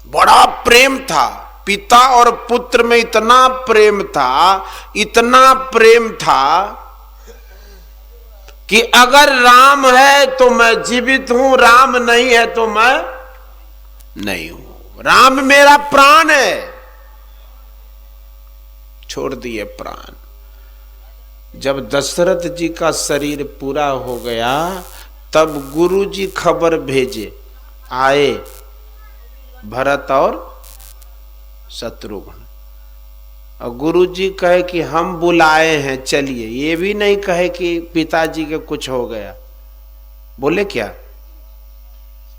बड़ा प्रेम था, पिता और पुत्र में इतना प्रेम था, इतना प्रेम था कि अगर राम है तो मैं जीवित हूं, राम नहीं है तो मैं नहीं हूं। राम मेरा प्राण है। छोड़ दिए प्राण। जब दशरथ जी का शरीर पूरा हो गया तब गुरुजी खबर भेजे, आए भरत और शत्रुघ्न। और गुरुजी कहे कि हम बुलाए हैं चलिए, ये भी नहीं कहे कि पिताजी के कुछ हो गया। बोले क्या?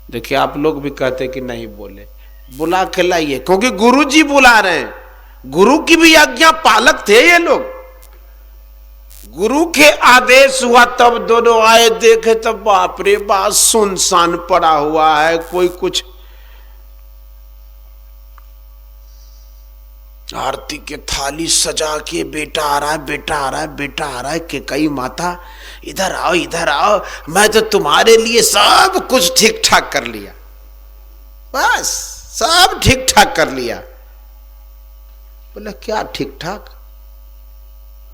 देखिए आप लोग भी कहते कि नहीं बोले, बुला के लाइए, क्योंकि गुरुजी बुला रहे हैं। गुरु की भी आज्ञा पालक थे ये लोग। गुरु के आदेश हुआ तब दोनों आए, देखे तब बाप रे बाप सुनसान पड़ा हुआ है, कोई कुछ। आरती के थाली सजा के बेटा आ रहा है, बेटा आ रहा है, बेटा आ रहा है, कि कई माता इधर आओ, इधर आओ, मैं तो तुम्हारे लिए सब कुछ ठीक ठाक कर लिया, बस सब ठीक ठाक कर लिया। बोला क्या ठीक ठाक?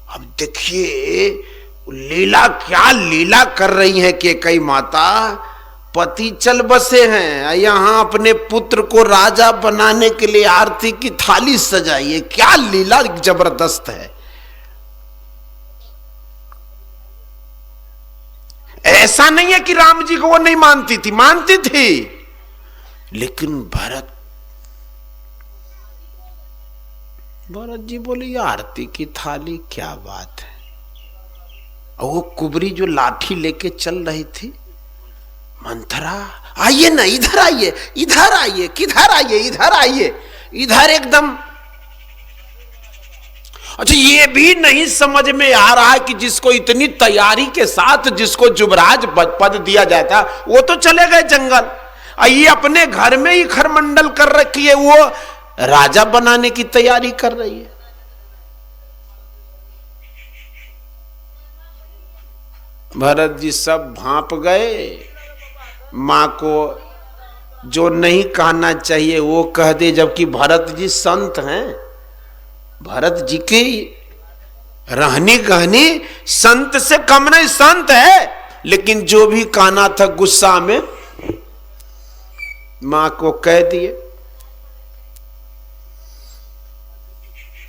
अब देखिए लीला, क्या लीला कर रही है कि कई माता। पति चल बसे हैं, यहां अपने पुत्र को राजा बनाने के लिए आरती की थाली सजाई है। क्या लीला जबरदस्त है। ऐसा नहीं है कि राम जी को वो नहीं मानती थी, मानती थी, लेकिन भरत जी बोले आरती की थाली क्या बात है। और वो कुबरी जो लाठी लेके चल रही थी, मंथरा आइए ना, इधर आइए, इधर आइए, किधर आइए, इधर आइए, इधर एकदम। अच्छा ये भी नहीं समझ में आ रहा है कि जिसको इतनी तैयारी के साथ जिसको युवराज पद दिया जाता वो तो चले गए जंगल, ये अपने घर में ही खरमंडल कर रखी है, वो राजा बनाने की तैयारी कर रही है। भरत जी सब भांप गए। मां को जो नहीं कहना चाहिए वो कह दे, जबकि भरत जी संत हैं। भरत जी की रहनी कहनी संत से कम नहीं, संत है, लेकिन जो भी कहना था गुस्सा में मां को कह दिए।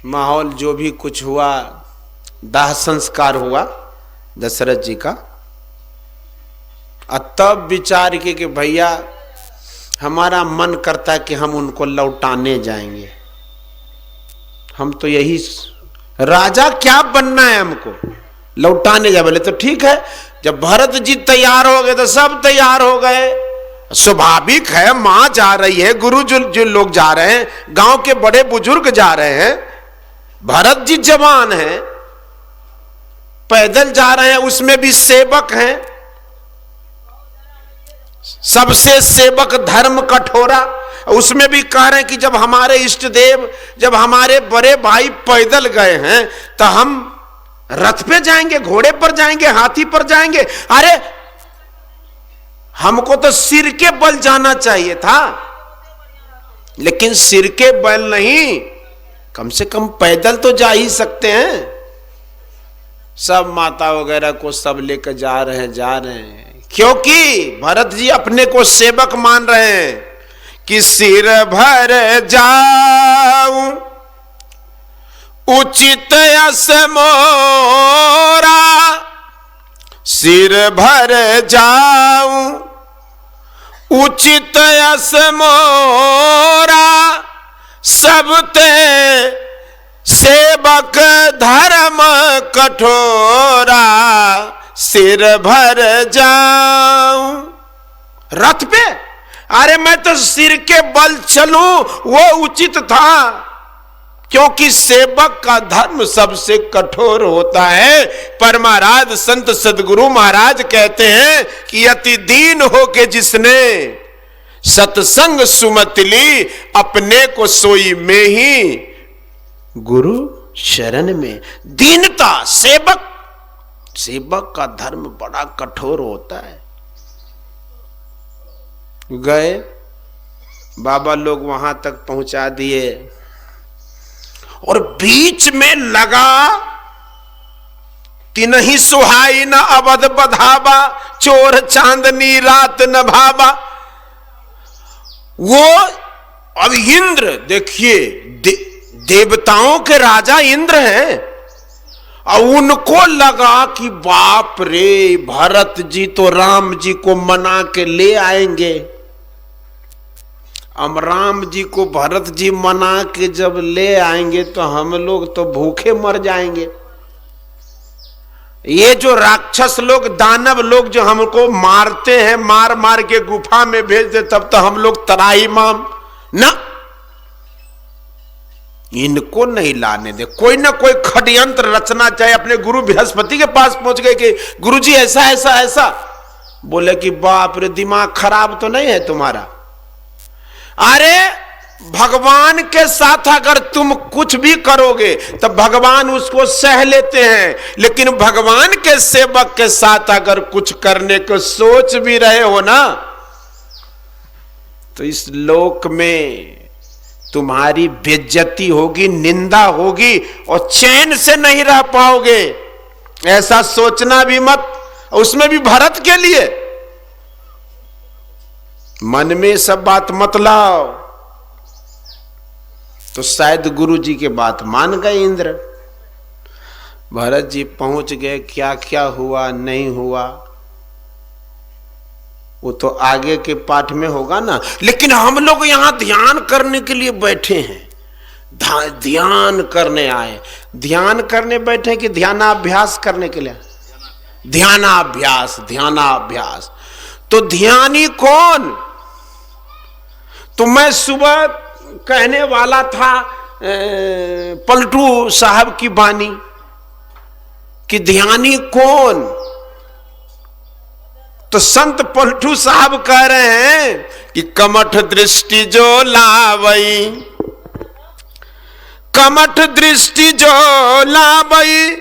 माहौल जो भी कुछ हुआ, दाह संस्कार हुआ दशरथ जी का। तब विचार किए कि भैया हमारा मन करता है कि हम उनको लौटाने जाएंगे, हम तो यही राजा क्या बनना है, हमको लौटाने जा। बोले तो ठीक है। जब भरत जी तैयार हो गए तो सब तैयार हो गए। स्वाभाविक है, मां जा रही है, गुरु जो लोग जा रहे हैं, गांव के बड़े बुजुर्ग जा रहे हैं, भरत जी जवान हैं, पैदल जा रहे हैं, उसमें भी सेवक हैं, सबसे सेवक धर्म कठोरा, उसमें भी कह रहे हैं कि जब हमारे इष्ट देव, जब हमारे बड़े भाई पैदल गए हैं तो हम रथ पे जाएंगे, घोड़े पर जाएंगे, हाथी पर जाएंगे। अरे हमको तो सिर के बल जाना चाहिए था, लेकिन सिर के बल नहीं, कम से कम पैदल तो जा ही सकते हैं। सब माता वगैरह को सब लेकर जा रहे हैं, क्योंकि भरत जी अपने को सेवक मान रहे हैं कि सिर भर जाऊं उचित यस मोरा, सिर भर जाऊं उचित यस मोरा, सब ते सेवक धर्म कठोरा, सिर भर जाऊं रथ पे। अरे मैं तो सिर के बल चलूं वो उचित था, क्योंकि सेवक का धर्म सबसे कठोर होता है। परमाराध संत सदगुरु महाराज कहते हैं कि अति दीन होके जिसने सत्संग सुमति ली, अपने को सोई में ही गुरु शरण में। दीनता, सेवक का धर्म बड़ा कठोर होता है। गए बाबा लोग वहां तक पहुंचा दिए और बीच में लगा तिनहि सुहाई न अवध बधावा, चोर चांदनी रात न भावा। वो अब इंद्र देखिए, देवताओं के राजा इंद्र हैं, और उनको लगा कि बाप रे, भरत जी तो राम जी को मना के ले आएंगे। अब राम जी को भरत जी मना के जब ले आएंगे तो हम लोग तो भूखे मर जाएंगे। ये जो राक्षस लोग, दानव लोग जो हमको मारते हैं, मार मार के गुफा में भेज दे, तब तो हम लोग तराई माम ना, इनको नहीं लाने दे। कोई ना कोई षड्यंत्र रचना चाहिए। अपने गुरु बृहस्पति के पास पहुंच गए कि गुरुजी ऐसा ऐसा ऐसा। बोले कि बाप रे, दिमाग खराब तो नहीं है तुम्हारा? अरे भगवान के साथ अगर तुम कुछ भी करोगे तो भगवान उसको सह लेते हैं, लेकिन भगवान के सेवक के साथ अगर कुछ करने को सोच भी रहे हो ना, तो इस लोक में तुम्हारी बेइज्जती होगी, निंदा होगी और चैन से नहीं रह पाओगे। ऐसा सोचना भी मत, उसमें भी भरत के लिए। मन में सब बात मत लाओ। तो शायद गुरु जी के बात मान गए इंद्र। भरत जी पहुंच गए, क्या क्या हुआ नहीं हुआ वो तो आगे के पाठ में होगा ना। लेकिन हम लोग यहां ध्यान करने के लिए बैठे हैं, ध्यान करने आए। ध्यान करने बैठे कि ध्यानाभ्यास करने के लिए? ध्यानाभ्यास, ध्यानाभ्यास। तो ध्यानी कौन? तो मैं सुबह कहने वाला था पलटू साहब की बानी कि ध्यानी कौन। तो संत पलटू साहब कह रहे हैं कि कमठ दृष्टि जो लावई, कमठ दृष्टि जो लावई,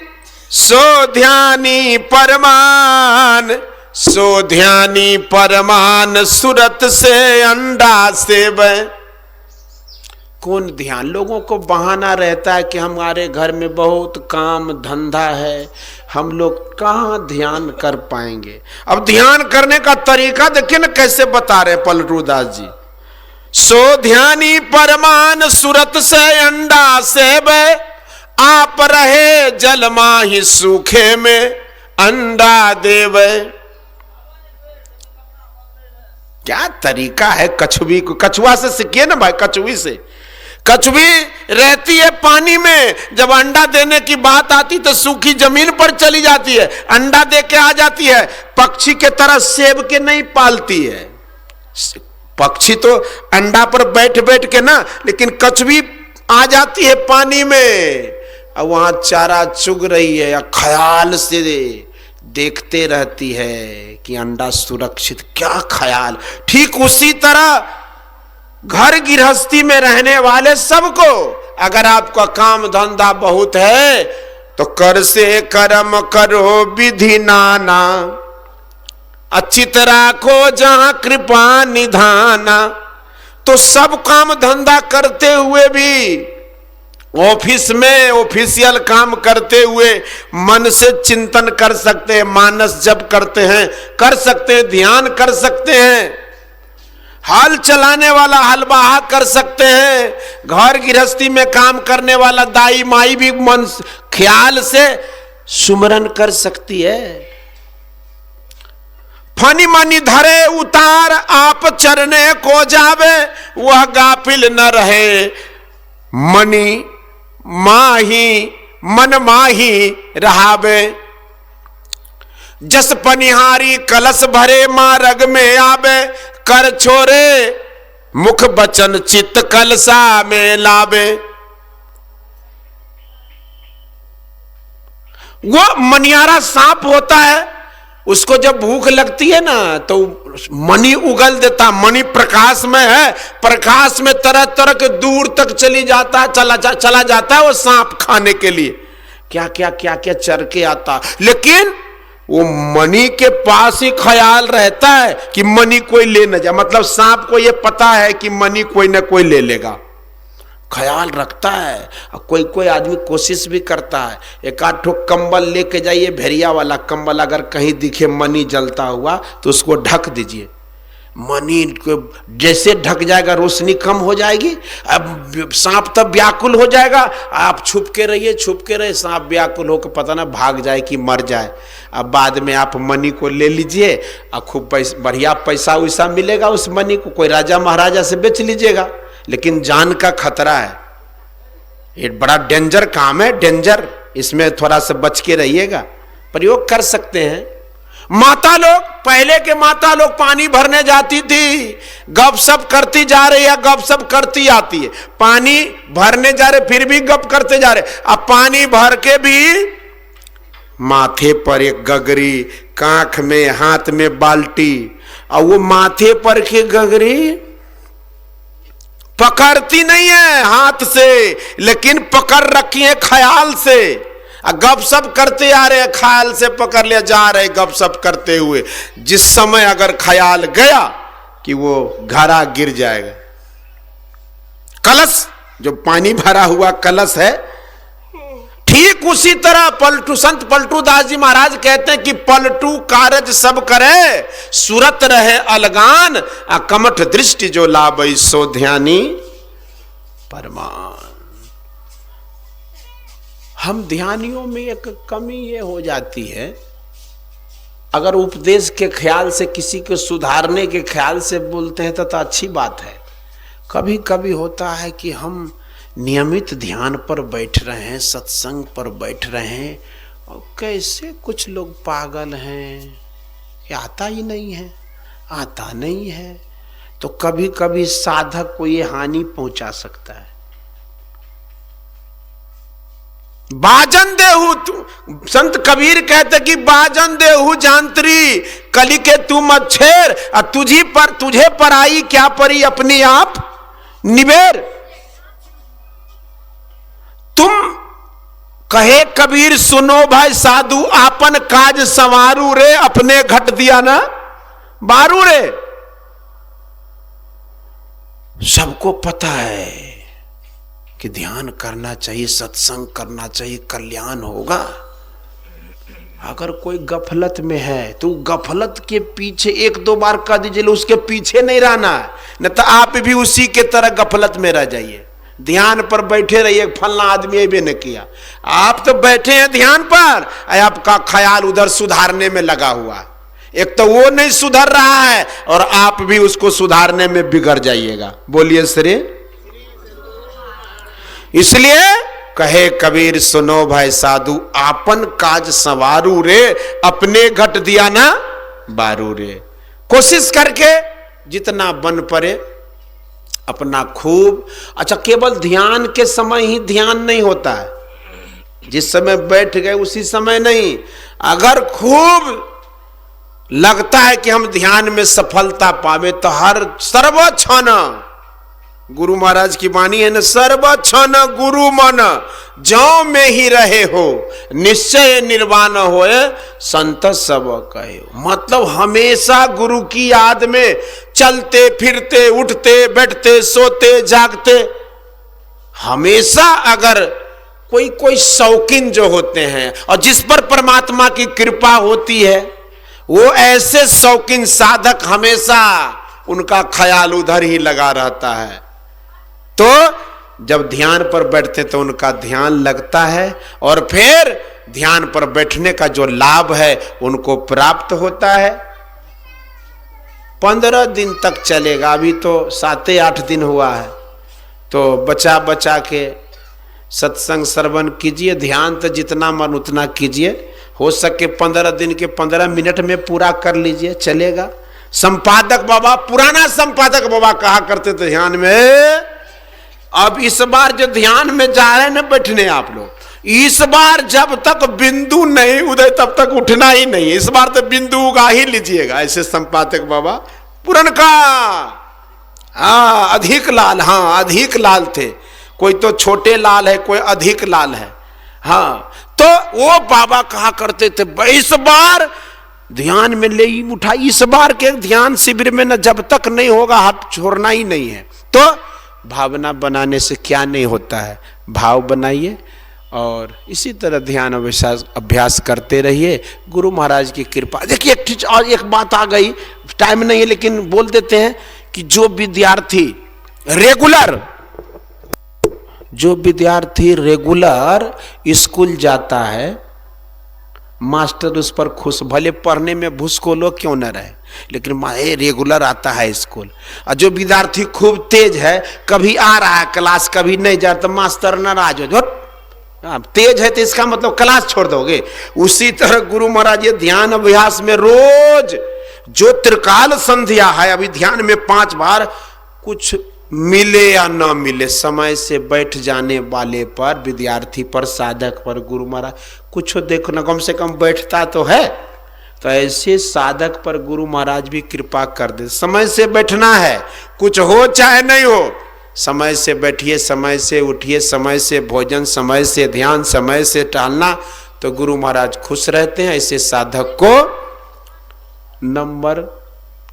सो ध्यानी परमान, सो ध्यानी परमान, सुरत से अंडा सेवै। कौन ध्यान? लोगों को बहाना रहता है कि हमारे घर में बहुत काम धंधा है, हम लोग कहाँ ध्यान कर पाएंगे। अब ध्यान करने का तरीका देखिए ना कैसे बता रहे पलटू दास जी। सो ध्यानी परमान, सुरत से अंडा सेवै, आप रहे जल माही सूखे में अंडा देवे। क्या तरीका है कछुवी को? कछुआ से सीखिए ना भाई, कछुवी से। कछुवी रहती है पानी में, जब अंडा देने की बात आती तो सूखी जमीन पर चली जाती है, अंडा दे के आ जाती है। पक्षी के तरह सेब के नहीं पालती है। पक्षी तो अंडा पर बैठ बैठ के ना, लेकिन कछुवी आ जाती है पानी में, और वहां चारा चुग रही है, या ख्याल से देखते रहती है कि अंडा सुरक्षित। क्या ख्याल! ठीक उसी तरह घर गृहस्थी में रहने वाले सबको, अगर आपका काम धंधा बहुत है तो कर से कर्म करो विधि नाना, अचित राखो जहां कृपा निधाना। तो सब काम धंधा करते हुए भी, ऑफिस में ऑफिशियल काम करते हुए मन से चिंतन कर सकते हैं, मानस जप करते हैं, कर सकते हैं, ध्यान कर सकते हैं, हल चलाने वाला हलवाहा कर सकते हैं, घर गृहस्थी में काम करने वाला दाई माई भी मन ख्याल से सुमरन कर सकती है। फनी मनी धरे उतार, आप चरने को जावे, वह गाफिल न रहे, मनी माही मन माही रहावे। जस पनिहारी कलश भरे मार्ग में आवे, कर छोरे मुख बचन चित्त कलसा में लावे। वो मनियारा सांप होता है, उसको जब भूख लगती है ना तो मणि उगल देता। मणि प्रकाश में है, प्रकाश में तरह तरह के दूर तक चला जाता है वो सांप खाने के लिए। क्या क्या क्या क्या चर के आता। लेकिन वो मणि के पास ही ख्याल रहता है कि मणि कोई ले न जाए। मतलब सांप को ये पता है कि मणि कोई ना कोई ले लेगा, ख्याल रखता है। कोई कोई आदमी कोशिश भी करता है, एक आध ठो कंबल लेके जाइए, भेड़िया वाला कंबल, अगर कहीं दिखे मणि जलता हुआ तो उसको ढक दीजिए। मणि को जैसे ढक जाएगा रोशनी कम हो जाएगी, अब सांप तब व्याकुल हो जाएगा। आप छुप के रहिए, छुप के रहे, सांप व्याकुल होकर पता ना भाग जाए कि मर जाए। अब बाद में आप मणि को ले लीजिए और खूब बढ़िया पैसा वैसा मिलेगा उस मणि को, कोई राजा महाराजा से बेच लीजिएगा। लेकिन जान का खतरा है, ये बड़ा डेंजर काम है, डेंजर। इसमें थोड़ा सा बच के रहिएगा। प्रयोग कर सकते हैं। माता लोग, पहले के माता लोग पानी भरने जाती थी, गप सप करती जा रही है, गप सप करती आती है। पानी भरने जा रहे फिर भी गप करते जा रहे। अब पानी भर के भी माथे पर एक गगरी, कांख में, हाथ में बाल्टी, और वो माथे पर की गगरी पकड़ती नहीं है हाथ से, लेकिन पकड़ रखी है ख्याल से। गप सप करते आ रहे, ख्याल से पकड़ ले जा रहे गप सप करते हुए। जिस समय अगर ख्याल गया कि वो घड़ा गिर जाएगा, कलश जो पानी भरा हुआ कलश है, ठीक उसी तरह पलटू संत पलटू दास जी महाराज कहते हैं कि पलटू कारज सब करे, सुरत रहे अलगान, कमठ दृष्टि जो लाभई सो ध्यानी परमान। हम ध्यानियों में एक कमी ये हो जाती है, अगर उपदेश के ख्याल से, किसी को सुधारने के ख्याल से बोलते हैं तो अच्छी बात है। कभी कभी होता है कि हम नियमित ध्यान पर बैठ रहे हैं, सत्संग पर बैठ रहे हैं, और कैसे कुछ लोग पागल हैं कि आता ही नहीं है, आता नहीं है। तो कभी कभी साधक को ये हानि पहुंचा सकता है। बाजन देहु, संत कबीर कहते कि बाजन देहु जानत्री, कली के तू मच्छर, और तुझे पर आई क्या परी अपने आप निबेर। तुम कहे कबीर सुनो भाई साधु, आपन काज संवारू रे, अपने घट दिया ना बारू रे। सबको पता है कि ध्यान करना चाहिए, सत्संग करना चाहिए, कल्याण होगा। अगर कोई गफलत में है तो गफलत के पीछे एक दो बार कह दीजिए, उसके पीछे नहीं रहना है, नहीं तो आप भी उसी के तरह गफलत में रह जाइए। ध्यान पर बैठे रहिए, फलना आदमी ये भी नहीं किया, आप तो बैठे हैं ध्यान पर, आपका ख्याल उधर सुधारने में लगा हुआ है। एक तो वो नहीं सुधर रहा है और आप भी उसको सुधारने में बिगड़ जाइएगा। बोलिए श्री। इसलिए कहे कबीर सुनो भाई साधु, आपन काज संवारू रे, अपने घट दिया ना बारू रे। कोशिश करके जितना बन पड़े अपना खूब। अच्छा, केवल ध्यान के समय ही ध्यान नहीं होता है, जिस समय बैठ गए उसी समय नहीं। अगर खूब लगता है कि हम ध्यान में सफलता पावे तो हर सर्वक्षण, गुरु महाराज की वाणी है ना, सर्वक्षण गुरु मन जो में ही रहे हो, निश्चय निर्वाण होए संत सब कहे। मतलब हमेशा गुरु की याद में चलते फिरते, उठते बैठते, सोते जागते, हमेशा। अगर कोई शौकीन जो होते हैं और जिस पर परमात्मा की कृपा होती है, वो ऐसे शौकीन साधक हमेशा उनका ख्याल उधर ही लगा रहता है। तो जब ध्यान पर बैठते तो उनका ध्यान लगता है और फिर ध्यान पर बैठने का जो लाभ है उनको प्राप्त होता है। 15 दिन तक चलेगा, अभी तो 7-8 दिन हुआ है। तो बचा बचा के सत्संग श्रवण कीजिए, ध्यान तो जितना मन उतना कीजिए। हो सके 15 दिन के 15 मिनट में पूरा कर लीजिए, चलेगा। संपादक बाबा, पुराना संपादक बाबा कहा करते थे ध्यान में। अब इस बार जो ध्यान में जा रहे हैं ना बैठने आप लोग, इस बार जब तक बिंदु नहीं उदय तब तक उठना ही नहीं। इस बार तो बिंदु उगा ही लीजिएगा, ऐसे संपादक बाबा पुरनका। हाँ, अधिक लाल, हाँ अधिक लाल थे। कोई तो छोटे लाल है, कोई अधिक लाल है। हाँ, तो वो बाबा कहा करते थे, इस बार ध्यान में ले ही उठाई, इस बार के ध्यान शिविर में न जब तक नहीं होगा हाथ छोड़ना ही नहीं है। तो भावना बनाने से क्या नहीं होता है, भाव बनाइए और इसी तरह ध्यान अभ्यास करते रहिए। गुरु महाराज की कृपा। देखिए एक बात आ गई, टाइम नहीं है लेकिन बोल देते हैं कि जो विद्यार्थी रेगुलर स्कूल जाता है, मास्टर उस पर खुश, भले पढ़ने में भूसकोलो क्यों न रहे, लेकिन रेगुलर आता है स्कूल। और जो विद्यार्थी खूब तेज है, कभी आ रहा है क्लास कभी नहीं जा रहा, तो मास्टर नाराज हो, तेज है तो इसका मतलब क्लास छोड़ दोगे। उसी तरह गुरु महाराज ये ध्यान अभ्यास में रोज जो त्रिकाल संध्या है, अभी ध्यान में 5 बार, कुछ मिले या ना मिले, समय से बैठ जाने वाले पर, विद्यार्थी पर, साधक पर गुरु महाराज कुछ देखो ना, कम से कम बैठता तो है। तो ऐसे साधक पर गुरु महाराज भी कृपा कर दे। समय से बैठना है, कुछ हो चाहे नहीं हो, समय से बैठिए, समय से उठिए, समय से भोजन, समय से ध्यान, समय से टहलना, तो गुरु महाराज खुश रहते हैं। ऐसे साधक को नंबर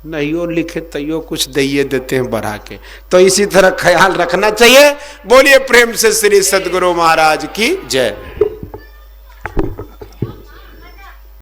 नहीं हो लिखे तैयो कुछ दे देते हैं बढ़ा के। तो इसी तरह ख्याल रखना चाहिए। बोलिए प्रेम से श्री सद्गुरु महाराज की जय।